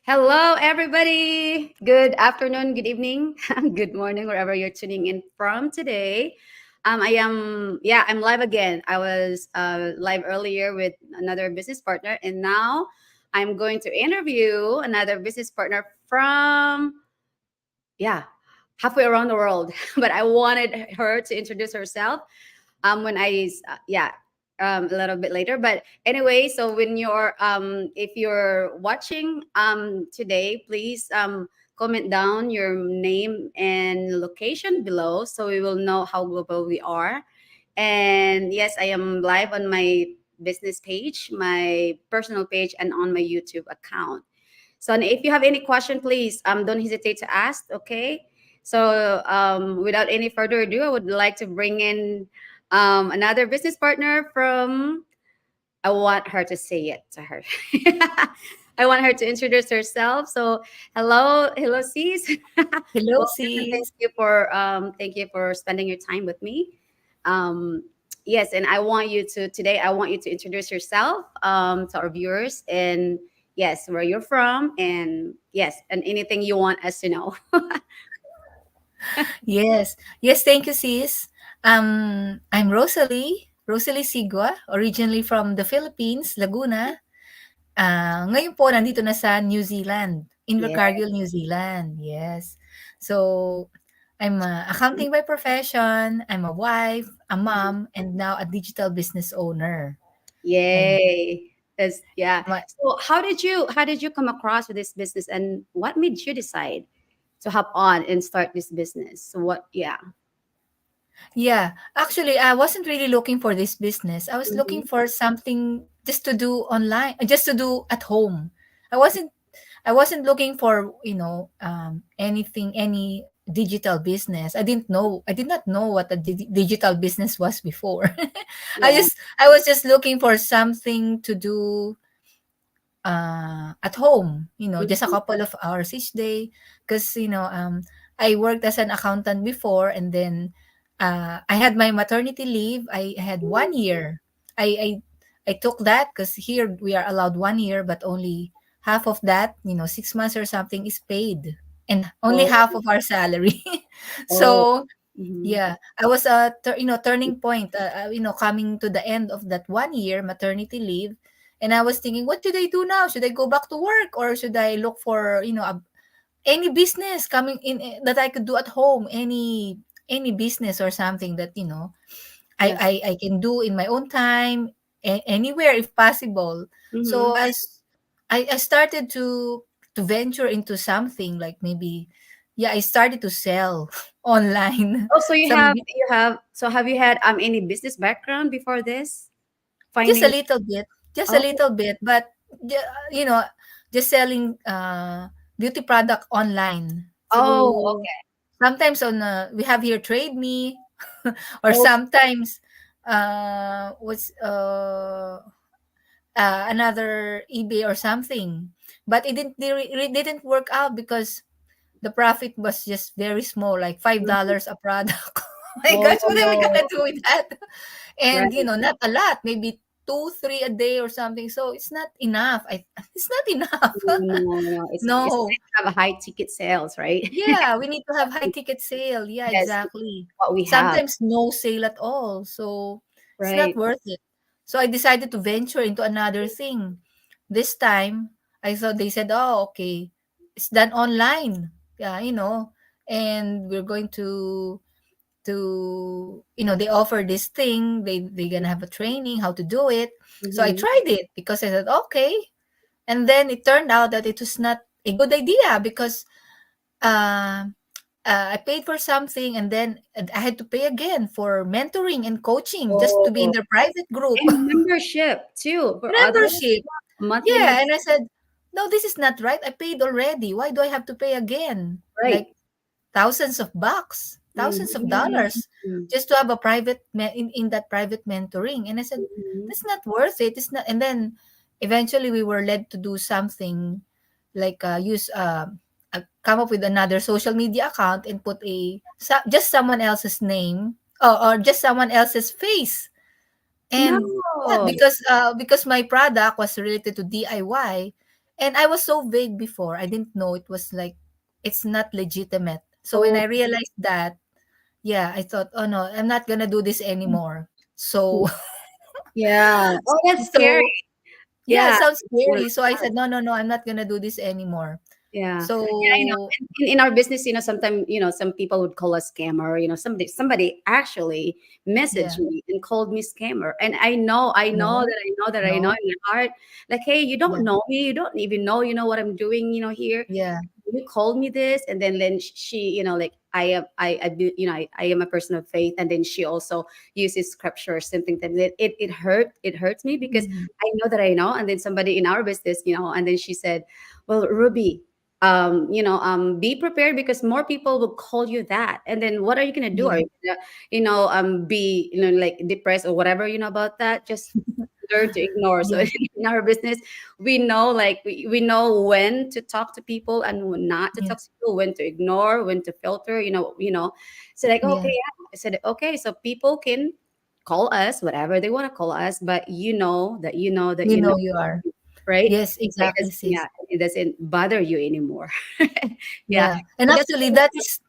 Hello, everybody. Good afternoon, good evening, good morning, wherever you're tuning in from today. I'm live again. I was live earlier with another business partner, and now I'm going to interview another business partner from, yeah, halfway around the world. But I wanted her to introduce herself when a little bit later. But anyway, so when you're if you're watching today, please comment down your name and location below so we will know how global we are. And yes, I am live on my business page, my personal page, and on my YouTube account. So and if you have any question, please don't hesitate to ask. Okay. So without any further ado, I would like to bring in another business partner from. I want her to say it to her. I want her to introduce herself. So hello, sis. Hello, Welcome and sis. thank you for spending your time with me. Um, yes, and I want you to introduce yourself to our viewers and yes, where you're from and yes, and anything you want us to know. Yes, thank you, sis. I'm Rosalie Sigua, originally from the Philippines, Laguna. Ngayon po, nandito na sa New Zealand, Yeah. Invercargill, New Zealand. Yes. So, I'm a accounting by profession. I'm a wife, a mom, and now a digital business owner. And Yay. That's yeah. my, So how did you come across with this business and what made you decide to hop on and start this business? So what yeah. yeah, actually, I wasn't really looking for this business. I was looking Mhm. for something just to do online, just to do at home. I wasn't I wasn't looking for, anything, any digital business. I did not know what a digital business was before. Yeah. I was just looking for something to do at home, just a Mhm. couple of hours each day. Because, I worked as an accountant before, and then I had my maternity leave. I had 1 year. I, I took that because here we are allowed 1 year, but only half of that, 6 months or something is paid, and only Oh, half of our salary. oh. So, Mhm. yeah, I was a turning point. Coming to the end of that 1 year maternity leave, and I was thinking, what should I do now? Should I go back to work, or should I look for any business coming in, that I could do at home? Any business or something that Yeah. I can do in my own time, anywhere if possible. Mhm. So I started to venture into something like maybe, yeah, I started to sell online Oh, so some have you had any business background before this? just a Finding little bit, just a Oh, little bit, but ju- you know, just selling beauty product online oh, through, okay. sometimes on we have here Trade Me, or Oh, sometimes what's another eBay or something. But it didn't work out because the profit was just very small, like mhm. $5 a product. Oh my gosh, what am I Oh, gonna do with that? And right. not a lot, maybe two, three a day or something. So it's not enough. It's not enough. No, no, it's No. nice to have a high ticket sales, right? Yeah, we need to have high ticket sale. Yeah, Yes, exactly. what we have, Sometimes no sale at all. So it's not right? worth it. So I decided to venture into another thing. This time, I thought they said, oh, okay, it's done online. Yeah, and we're going they offer this thing. They're gonna have a training how to do it. So I Mhm. tried it because I said, okay. And then it turned out that it was not a good idea because uh, I paid for something, and then I had to pay again for mentoring and coaching just to be in Oh, their private group. and membership too for others, Membership. monthly Yeah, membership, and I said, no, this is not right. I paid already. Why do I have to pay again? right? Like thousands of bucks, thousands of dollars, Mhm. just to have a in that private mentoring. And I said, Mhm. that's not worth it. It's not. And then eventually we were led to do something like use come up with another social media account and put just someone else's name, or just someone else's face. And yeah, No. because my product was related to DIY, And I was so vague before. I didn't know it was like it's not legitimate. So when Oh, I realized that, yeah, I thought, oh no, I'm not gonna do this anymore. So yeah. Oh, that's scary. so yeah, it Yeah. sounds It's really scary. So I hard. said, no, no, no, I'm not gonna do this anymore. Yeah. Yeah, So in our business, sometimes, some people would call us scammer, somebody actually messaged yeah, me and called me scammer. And I know no, that I know no, in my heart, like, hey, you don't yeah, know me, you don't even know, what I'm doing, here. yeah, You called me this, and then she, like, I do, I am a person of faith, and then she also uses scripture or something, that it hurts me, because mhm, I know, and then somebody in our business, and then she said, well, Ruby, be prepared, because more people will call you that, and then what are you gonna do? Are yeah, you gonna, be, like, depressed or whatever, about that? Just learn to ignore. So yeah, in our business, we know, like, we know when to talk to people and when not to yeah, talk to people, when to ignore, when to filter, so, like, okay, yeah. yeah. I said, okay, so people can call us whatever they want to call us, but You know you are. right? Yes, exactly, sis. Yeah, it doesn't bother you anymore. Yeah. Yeah. And So that's actually that's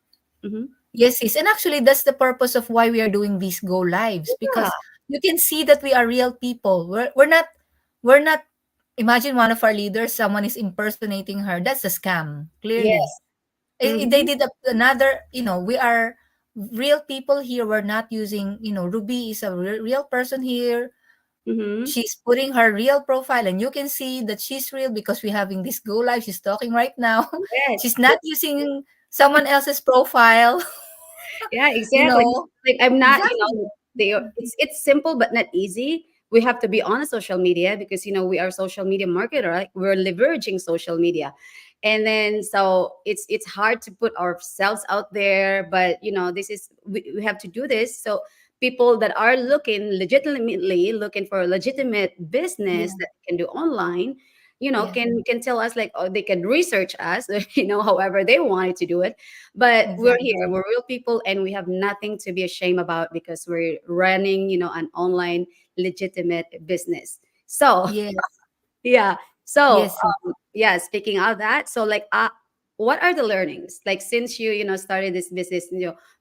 Mhm. yes, sis. And actually that's the purpose of why we are doing these go lives, Yeah. because you can see that we are real people. We're not imagine one of our leaders, someone is impersonating her. That's a scam, clearly. Yes. They Mm-hmm. did another, we are real people here. We're not using, Ruby is a real person here. Mm-hmm. She's putting her real profile, and you can see that she's real because we're having this go live. She's talking right now. Yes. She's not using someone else's profile. Yeah, you exactly. know Like, I'm not, exactly. it's simple but not easy. We have to be on social media, because we are social media marketer, right? We're leveraging social media. And then, so it's hard to put ourselves out there, but this is we have to do this. So people that are legitimately looking for a legitimate Yeah, business that can do online, yeah, can tell us, like, oh, they can research us, however they wanted to do it. But we're here, exactly. we're real people, and we have nothing to be ashamed about, because we're running, an online legitimate business. So Yes, yeah. So yes, yes. yeah, speaking of that, so, like, what are the learnings, like, since you started this business,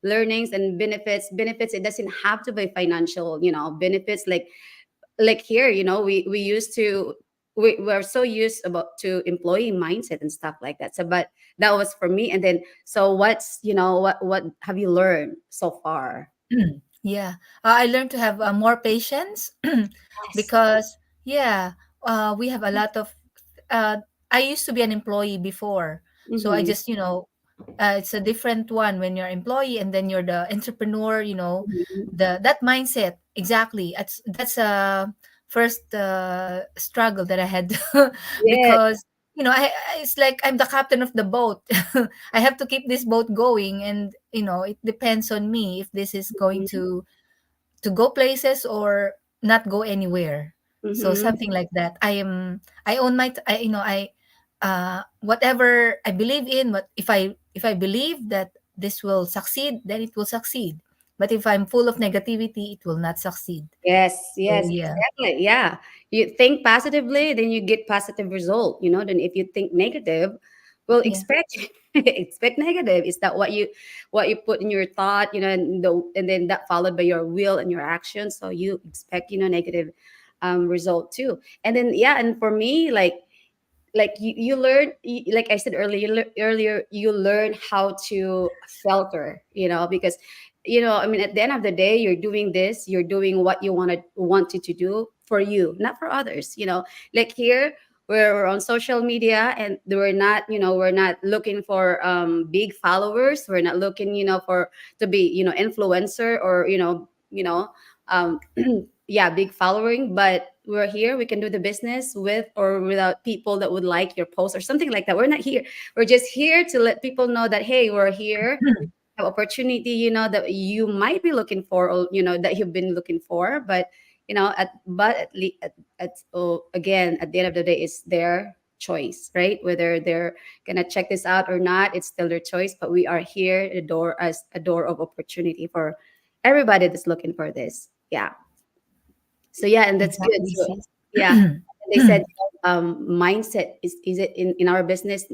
learnings and benefits? It doesn't have to be financial, benefits, like here, we used to, we're so used about to employee mindset and stuff like that. So, but that was for me. And then, so what's, what have you learned so far? Yeah. I learned to have more patience Yes. because, yeah, we have a lot of. Uh, I used to be an employee before, so I Mm-hmm. just, it's a different one when you're employee and then you're the entrepreneur. Mm-hmm. That mindset exactly. That's a first struggle that I had Yes. because it's like I'm the captain of the boat. I have to keep this boat going, and it depends on me if this is going Mm-hmm. to go places or not go anywhere. So Mm-hmm. something like that. I own my I whatever I believe in. But if I believe that this will succeed, then it will succeed. But if I'm full of negativity, it will not succeed. Yes, So yes, yeah, exactly. Yeah. You think positively, then you get positive result. Then if you think negative, well, yeah, expect expect negative. Is that what you put in your thought, and then that followed by your will and your action. So you expect, negative result too. And then, yeah, and for me, like you learn, like I said earlier, you learn how to filter, because I mean, at the end of the day, you're doing what you wanted to do for you, not for others. Like here, we're on social media, and we're not looking for big followers. We're not looking, for to be, influencer, or um yeah, big following. But we're here, we can do the business with or without people that would like your post or something like that. We're not here, we're just here to let people know that, hey, we're here, have opportunity, that you might be looking for, or that you've been looking for. But at least again, at the end of the day, it's their choice, right? Whether they're gonna check this out or not, it's still their choice. But we are here, the door, as a door of opportunity for everybody that's looking for this. Yeah. So yeah, and that's good. exactly, So sis. yeah. They said, mindset is it in our business,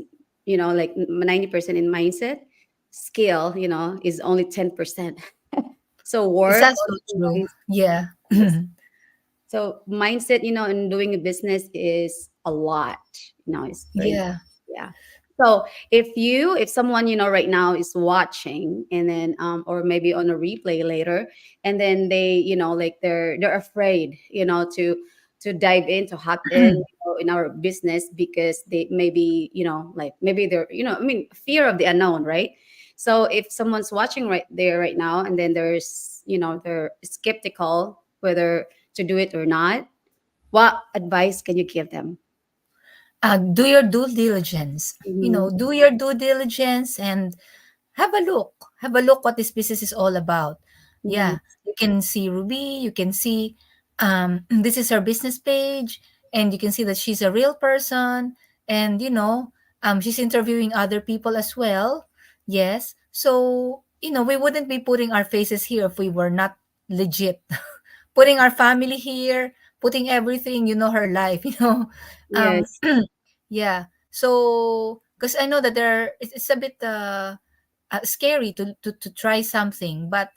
like 90% in mindset, skill, is only 10%. So Is work that on so true? mindset. Yeah. So mindset, in doing a business is a lot. It's very important. Yeah. Yeah. So if someone, right now is watching, and then or maybe on a replay later, and then they, like they're afraid, to dive in, to hop in, in our business, because they maybe, like maybe they're, I mean, fear of the unknown, right? So if someone's watching right there right now, and then there's, they're skeptical whether to do it or not, what advice can you give them? Do your due diligence. Mm-hmm. Do your due diligence and have a look. Have a look what this business is all about. Mm-hmm. Yeah, you can see Ruby. You can see this is her business page, and you can see that she's a real person, and she's interviewing other people as well. Yes, so we wouldn't be putting our faces here if we were not legit. Putting our family here, putting everything, her life, um Yes. yeah. So because I know that it's a bit scary to try something, but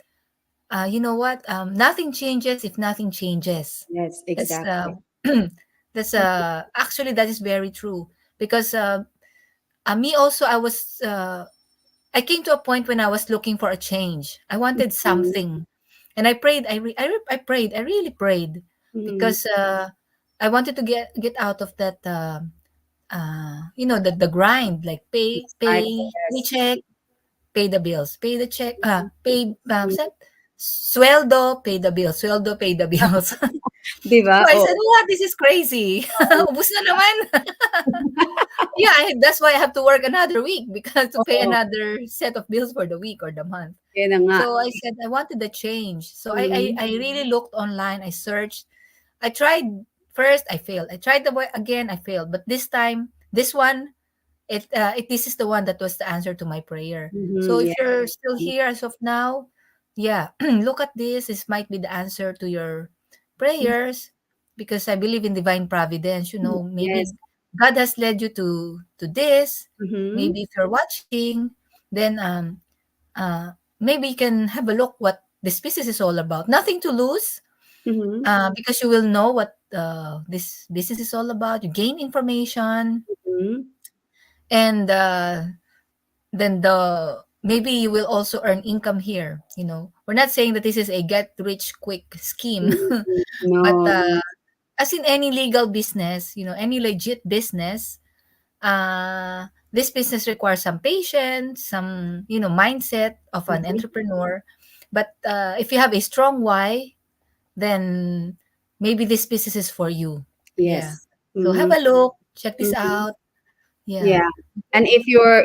you know what, nothing changes if nothing changes. Yes, That's exactly. that's actually that is very true, because me also, I came to a point when I was looking for a change. I wanted Mm-hmm. something, and I prayed. I prayed. I really prayed, Mm-hmm. because I wanted to get out of that. The grind, like pay Yes. paycheck, pay the bills, pay the check, pay sweldo, pay the bills, sweldo, pay the bills. So Diba? I said, Oh. "What? This is crazy. Ubus na naman." Yeah, that's why I have to work another week, because to pay Oo, another set of bills for the week or the month. yun na nga. So I said I wanted the change. So Mhm, I really looked online. I searched. I tried first. I failed. I tried the way again. I failed. But this time, this one, this is the one that was the answer to my prayer. So mhm, if yes. you're still here as of now, yeah, look at this. This might be the answer to your prayers, because I believe in divine providence. Yes. Maybe God has led you to this. Mhm, Maybe if you're watching, then maybe you can have a look what this business is all about. Nothing to lose, mhm, because you will know what this business is all about. You gain information, mhm, and then maybe you will also earn income here. We're not saying that this is a get rich quick scheme, mm. but No. as in any legal business, any legit business, this business requires some patience, some mindset of an Mhm, entrepreneur. But if you have a strong why, then maybe this business is for you. Yeah. yes. So have Mhm, a look, check this mhm. out. Yeah. Yeah. And if you're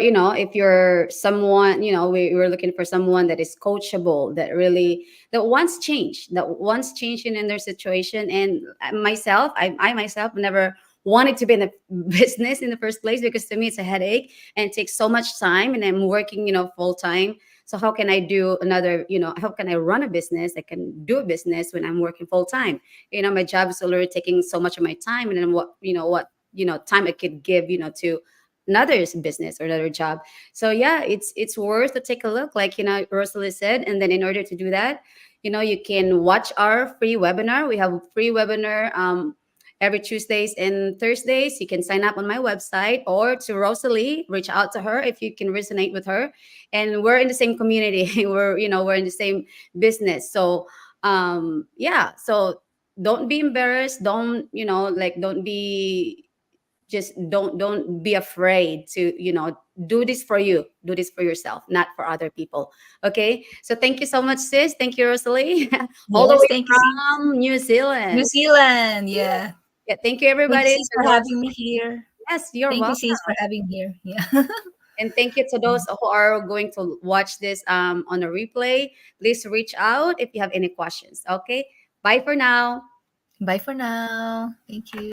someone, we're looking for someone that is coachable, that wants change, in their situation. And myself, I myself never wanted to be in the business in the first place, because to me it's a headache and it takes so much time, and I'm working, full time. So how can I do another, how can I run a business? I can do a business when I'm working full time. My job is already taking so much of my time, and then what time I could give, to another's business or another job. So yeah, it's worth to take a look, like Rosalie said. And then in order to do that, you can watch our free webinar. We have a free webinar every Tuesdays and Thursdays. You can sign up on my website, or to Rosalie, reach out to her if you can resonate with her. And we're in the same community. We're in the same business. So yeah, so don't be embarrassed. Don't be, just don't be afraid to, do this for you, do this for yourself, not for other people. Okay, so thank you so much, sis. Thank you, Rosalie. All the Yes, way thank you, sis. from New New Zealand. Zealand, yeah. Yeah, thank you Thank you, everybody, sis, to for those. having me here. Yes, you're Thank you, welcome. sis, for having here. Yeah. And thank you to those who are going to watch this on a replay. Please reach out if you have any questions. Okay, bye for now. Bye for now. Thank you.